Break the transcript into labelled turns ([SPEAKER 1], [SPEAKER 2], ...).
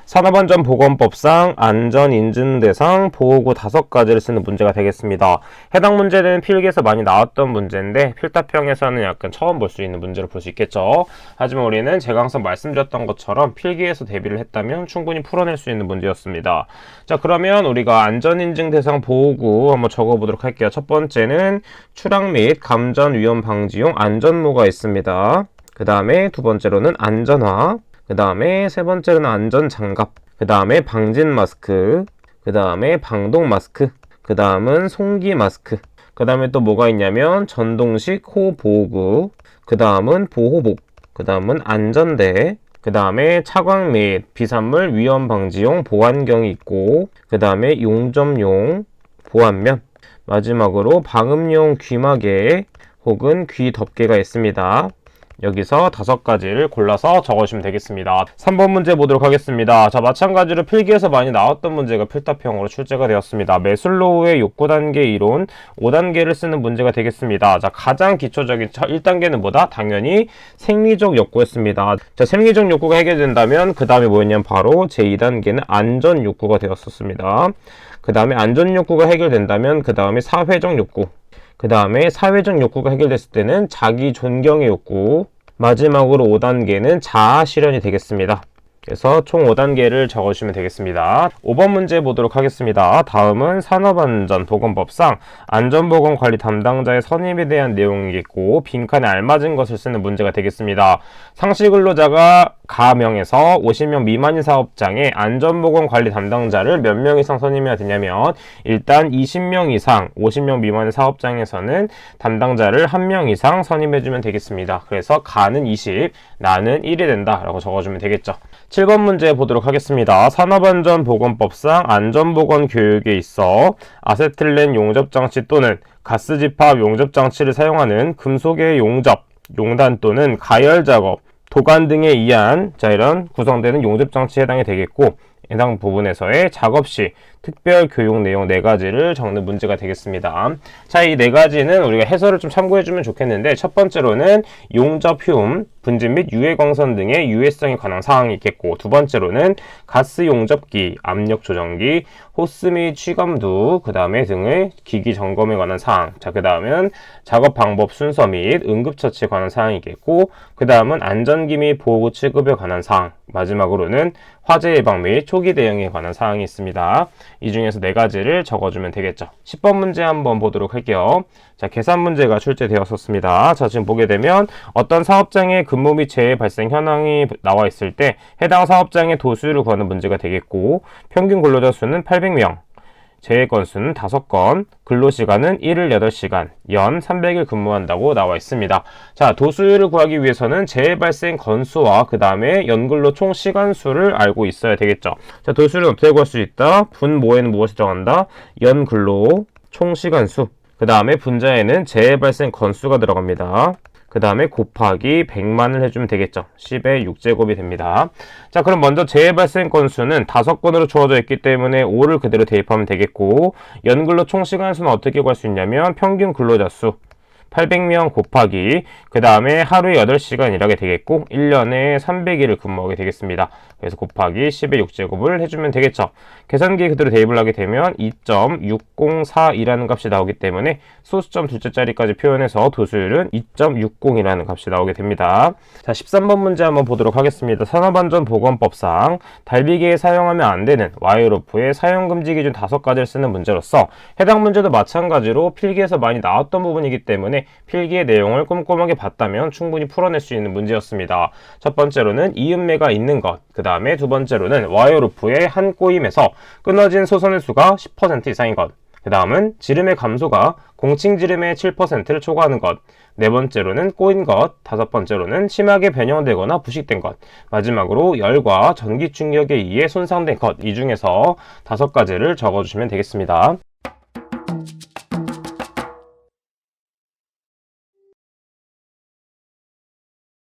[SPEAKER 1] 산업안전보건법상 안전인증대상 보호구 5가지를 쓰는 문제가 되겠습니다. 해당 문제는 필기에서 많이 나왔던 문제인데 필답형에서는 약간 처음 볼 수 있는 문제로 볼 수 있겠죠. 하지만 우리는 제가 항상 말씀드렸던 것처럼 필기에서 대비를 했다면 충분히 풀어낼 수 있는 문제였습니다. 자, 그러면 우리가 안전인증대상 보호구 한번 적어보도록 할게요. 첫 번째는 추락 및 감전 위험 방지용 안전모가 있습니다. 그 다음에 두 번째로는 안전화, 그 다음에 세 번째로는 안전장갑, 그 다음에 방진 마스크, 그 다음에 방독 마스크, 그 다음은 송기 마스크, 그 다음에 또 뭐가 있냐면 전동식 호 보호구, 그 다음은 보호복, 그 다음은 안전대, 그 다음에 차광 및 비산물 위험 방지용 보안경이 있고, 그 다음에 용접용 보안면, 마지막으로 방음용 귀마개 혹은 귀 덮개가 있습니다. 여기서 5가지를 골라서 적으시면 되겠습니다. 3번 문제 보도록 하겠습니다. 자, 마찬가지로 필기에서 많이 나왔던 문제가 필답형으로 출제가 되었습니다. 매슬로우의 욕구 단계 이론 5단계를 쓰는 문제가 되겠습니다. 자, 가장 기초적인 1단계는 뭐다? 당연히 생리적 욕구였습니다. 자, 생리적 욕구가 해결된다면 그 다음에 뭐였냐면 바로 제2단계는 안전 욕구가 되었었습니다. 그 다음에 안전 욕구가 해결된다면 그 다음에 사회적 욕구, 그 다음에 사회적 욕구가 해결됐을 때는 자기 존경의 욕구, 마지막으로 5단계는 자아 실현이 되겠습니다. 그래서 총 5단계를 적어주시면 되겠습니다. 5번 문제 보도록 하겠습니다. 다음은 산업안전보건법상 안전보건관리 담당자의 선임에 대한 내용이 있고 빈칸에 알맞은 것을 쓰는 문제가 되겠습니다. 상시근로자가 가명에서 50명 미만인 사업장에 안전보건관리 담당자를 몇 명 이상 선임해야 되냐면 일단 20명 이상 50명 미만의 사업장에서는 담당자를 1명 이상 선임해주면 되겠습니다. 그래서 가는 20, 나는 1이 된다 라고 적어주면 되겠죠. 7번 문제 보도록 하겠습니다. 산업안전보건법상 안전보건 교육에 있어 아세틸렌 용접장치 또는 가스집합 용접장치를 사용하는 금속의 용접, 용단 또는 가열작업, 도관 등에 의한 이런 구성되는 용접장치에 해당이 되겠고 해당 부분에서의 작업 시 특별 교육 내용 4가지를 적는 문제가 되겠습니다. 자, 이 4가지는 우리가 해설을 좀 참고해주면 좋겠는데 첫 번째로는 용접 휴움, 분진 및 유해 광선 등의 유해성에 관한 사항이 있겠고 두 번째로는 가스 용접기, 압력 조정기, 호스 및 취감두, 그 다음에 등의 기기 점검에 관한 사항, 자, 그 다음은 작업 방법 순서 및 응급처치에 관한 사항이 있겠고 그 다음은 안전기 및 보호구 취급에 관한 사항, 마지막으로는 화재 예방 및 초기 대응에 관한 사항이 있습니다. 이 중에서 4가지를 적어주면 되겠죠. 10번 문제 한번 보도록 할게요. 자, 계산 문제가 출제되었었습니다. 자, 지금 보게 되면 어떤 사업장의 근무 및 재해 발생 현황이 나와 있을 때 해당 사업장의 도수율을 구하는 문제가 되겠고 평균 근로자 수는 800명, 재해 건수는 5건, 근로시간은 1일 8시간, 연 300일 근무한다고 나와 있습니다. 자, 도수율을 구하기 위해서는 재해 발생 건수와 그 다음에 연근로 총 시간수를 알고 있어야 되겠죠. 자, 도수율은 어떻게 구할 수 있다? 분모에는 무엇을 정한다? 연근로 총 시간수, 그 다음에 분자에는 재해 발생 건수가 들어갑니다. 그 다음에 곱하기 100만을 해주면 되겠죠. 10의 6제곱이 됩니다. 자, 그럼 먼저 재해 발생 건수는 5건으로 주어져 있기 때문에 5를 그대로 대입하면 되겠고 연근로 총 시간수는 어떻게 구할 수 있냐면 평균 근로자 수 800명 곱하기 그 다음에 하루에 8시간 일하게 되겠고 1년에 300일을 근무하게 되겠습니다. 그래서 곱하기 10의 6제곱을 해주면 되겠죠. 계산기에 그대로 대입을 하게 되면 2.604이라는 값이 나오기 때문에 소수점 둘째 자리까지 표현해서 도수율은 2.60이라는 값이 나오게 됩니다. 자, 13번 문제 한번 보도록 하겠습니다. 산업안전보건법상 달비기에 사용하면 안 되는 와이어로프의 사용금지 기준 5가지를 쓰는 문제로서 해당 문제도 마찬가지로 필기에서 많이 나왔던 부분이기 때문에 필기의 내용을 꼼꼼하게 봤다면 충분히 풀어낼 수 있는 문제였습니다. 첫 번째로는 이음매가 있는 것, 그 다음에 두 번째로는 와이어루프의 한 꼬임에서 끊어진 소선의 수가 10% 이상인 것, 그 다음은 지름의 감소가 공칭지름의 7%를 초과하는 것, 네 번째로는 꼬인 것, 다섯 번째로는 심하게 변형되거나 부식된 것, 마지막으로 열과 전기 충격에 의해 손상된 것, 이 중에서 5가지를 적어주시면 되겠습니다.